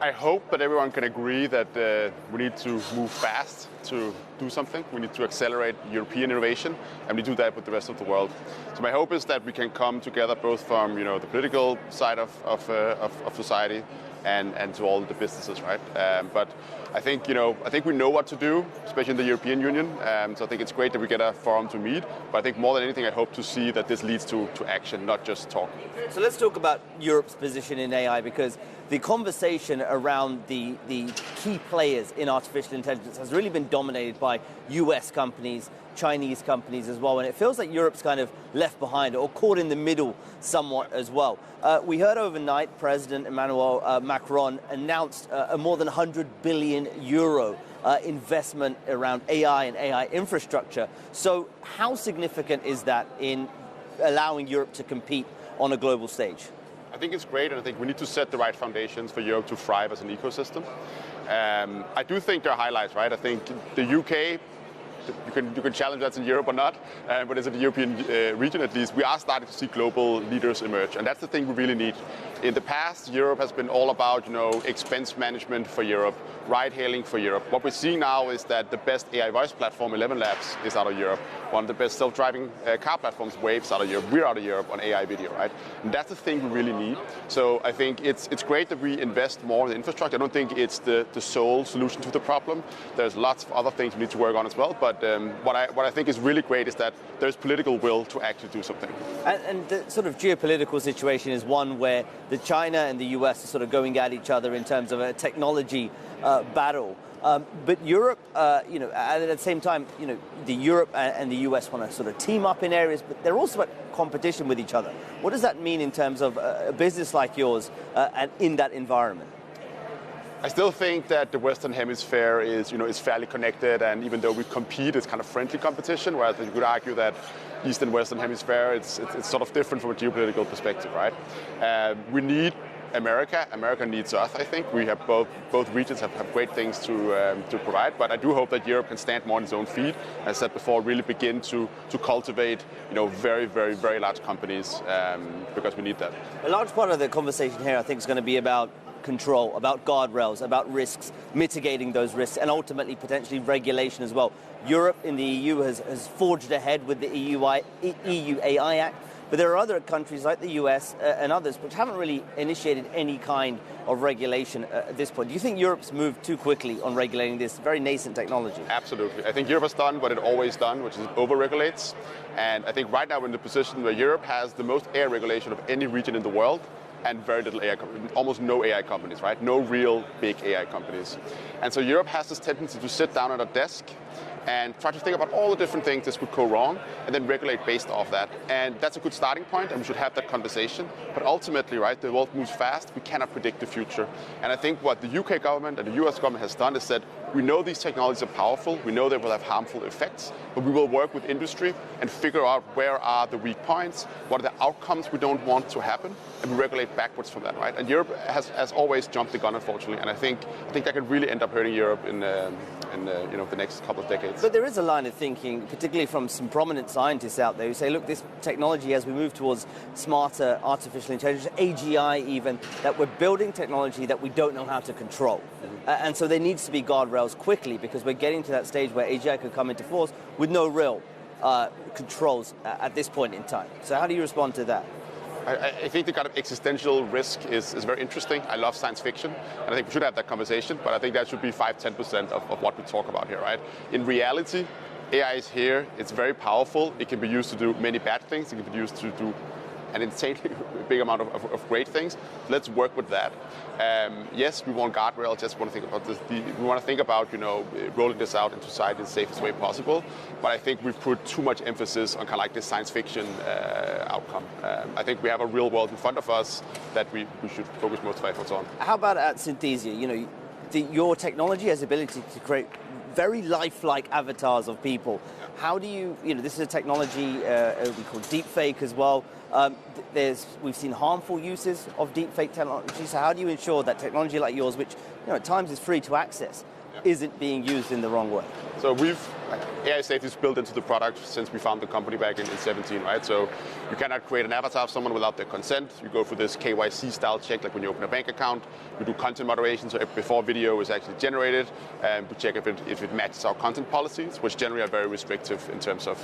I hope that everyone can agree that we need to move fast to do something. We need to accelerate European innovation, and we do that with the rest of the world. So my hope is that we can come together both from the political side of society and to all the businesses, right? But I think we know what to do, especially in the European Union. So I think it's great that we get a forum to meet. But I think more than anything, I hope to see that this leads to action, not just talk. So let's talk about Europe's position in AI, because the conversation around the key players in artificial intelligence has really been dominated by US companies, Chinese companies as well, and it feels like Europe's kind of left behind or caught in the middle somewhat as well. We heard overnight President Emmanuel Macron announced a more than 100 billion euro investment around AI and AI infrastructure. So how significant is that in allowing Europe to compete on a global stage? I think it's great, and I think we need to set the right foundations for Europe to thrive as an ecosystem. I do think there are highlights, right? I think the UK, you can challenge that in Europe or not, but as a European region at least, we are starting to see global leaders emerge, and that's the thing we really need. In the past, Europe has been all about expense management for Europe, ride-hailing for Europe. What we're seeing now is that the best AI voice platform, 11 Labs, is out of Europe. One of the best self-driving car platforms, Wave's out of Europe. We're out of Europe on AI video, right? And that's the thing we really need. So I think it's great that we invest more in the infrastructure. I don't think it's the sole solution to the problem. There's lots of other things we need to work on as well. But what I think is really great is that there's political will to actually do something. And the sort of geopolitical situation is one where the China and the US are sort of going at each other in terms of a technology battle. But Europe, at the same time, the Europe and the US want to sort of team up in areas, but they're also at competition with each other. What does that mean in terms of a business like yours and in that environment? I still think that the Western Hemisphere is fairly connected, and even though we compete, it's kind of friendly competition, whereas you could argue that East and Western Hemisphere, it's sort of different from a geopolitical perspective, right? We need America. America needs us, I think. We have both regions have great things to provide, but I do hope that Europe can stand more on its own feet, as I said before, really begin to cultivate very, very, very large companies, because we need that. A large part of the conversation here, I think, is going to be about control, about guardrails, about risks, mitigating those risks, and ultimately potentially regulation as well. Europe in the EU has forged ahead with the EU AI Act, but there are other countries like the US and others which haven't really initiated any kind of regulation at this point. Do you think Europe's moved too quickly on regulating this very nascent technology? Absolutely. I think Europe has done what it always done, which is it over-regulates. And I think right now we're in the position where Europe has the most AI regulation of any region in the world, and very little AI companies, almost no AI companies, right? No real big AI companies. And so Europe has this tendency to sit down at a desk and try to think about all the different things that could go wrong and then regulate based off that. And that's a good starting point, and we should have that conversation. But ultimately, right, the world moves fast. We cannot predict the future. And I think what the UK government and the US government has done is said, we know these technologies are powerful. We know they will have harmful effects, but we will work with industry and figure out where are the weak points, what are the outcomes we don't want to happen, and we regulate backwards from that, right? And Europe has always jumped the gun, unfortunately, and I think that could really end up hurting Europe in the next couple of decades. But there is a line of thinking, particularly from some prominent scientists out there, who say, look, this technology, as we move towards smarter artificial intelligence, AGI even, that we're building technology that we don't know how to control. And so there needs to be guardrails quickly, because we're getting to that stage where AGI could come into force with no real controls at this point in time. So how do you respond to that? I think the kind of existential risk is very interesting. I love science fiction, and I think we should have that conversation, but I think that should be 5-10% of what we talk about here, right? In reality, AI is here, it's very powerful, it can be used to do many bad things, it can be used to do an insanely big amount of great things. Let's work with that. Yes, we want guardrails. Just want to think about this. We want to think about rolling this out in society in the safest way possible. But I think we've put too much emphasis on kind of like this science fiction outcome. I think we have a real world in front of us that we should focus most of our efforts on. How about at Synthesia? Your technology has the ability to create very lifelike avatars of people. How do you, this is a technology we call deepfake as well. We've seen harmful uses of deepfake technology. So how do you ensure that technology like yours, which at times is free to access, isn't being used in the wrong way? So AI safety is built into the product since we found the company back in 2017, right? So you cannot create an avatar of someone without their consent. You go through this KYC style check, like when you open a bank account. We do content moderation, so before video is actually generated, we check if it matches our content policies, which generally are very restrictive in terms of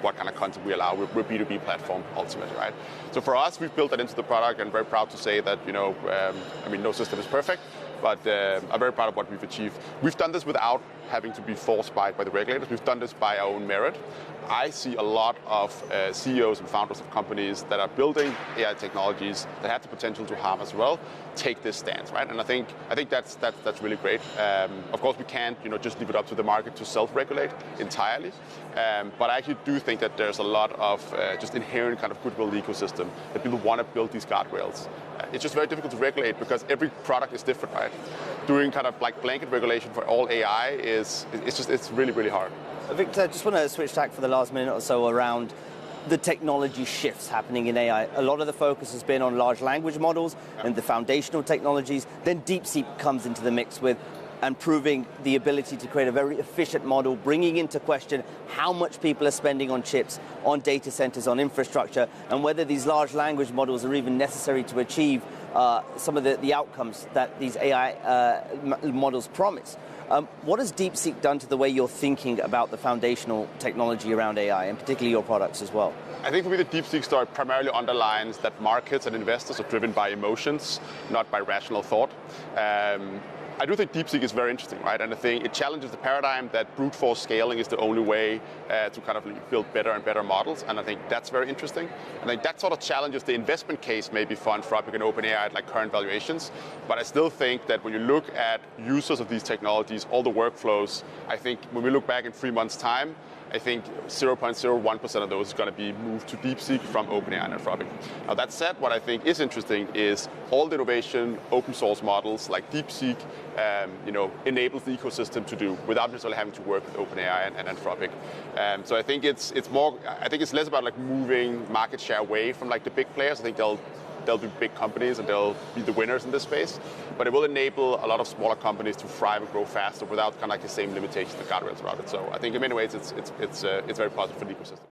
what kind of content we allow. We're a B2B platform ultimately, right? So for us, we've built that into the product, and very proud to say that no system is perfect. But I'm very proud of what we've achieved. We've done this without having to be forced by the regulators. We've done this by our own merit. I see a lot of CEOs and founders of companies that are building AI technologies that have the potential to harm as well take this stance, right? And I think that's really great. Of course, we can't just leave it up to the market to self-regulate entirely. But I actually do think that there's a lot of just inherent kind of goodwill in the ecosystem that people want to build these guardrails. It's just very difficult to regulate because every product is different, right? Doing kind of like blanket regulation for all AI it's really, really hard. Victor, I just want to switch tack for the last minute or so around the technology shifts happening in AI. A lot of the focus has been on large language models and the foundational technologies. Then DeepSeek comes into the mix with and proving the ability to create a very efficient model, bringing into question how much people are spending on chips, on data centers, on infrastructure, and whether these large language models are even necessary to achieve some of the outcomes that these AI models promise. What has DeepSeek done to the way you're thinking about the foundational technology around AI, and particularly your products as well? I think for me, the DeepSeek story primarily underlines that markets and investors are driven by emotions, not by rational thought. I do think DeepSeek is very interesting, right? And I think it challenges the paradigm that brute force scaling is the only way to kind of build better and better models. And I think that's very interesting. I think that sort of challenges the investment case maybe for Anthropic and OpenAI at like current valuations. But I still think that when you look at users of these technologies, all the workflows, I think when we look back in 3 months' time, I think 0.01% of those is going to be moved to DeepSeek from OpenAI and Anthropic. Now that said, what I think is interesting is all the innovation, open source models like DeepSeek, enables the ecosystem to do without necessarily having to work with OpenAI and Anthropic. So I think it's less about like moving market share away from like the big players. I think they'll be big companies and they'll be the winners in this space. But it will enable a lot of smaller companies to thrive and grow faster without kind of like the same limitations and guardrails around it. So I think in many ways it's very positive for the ecosystem.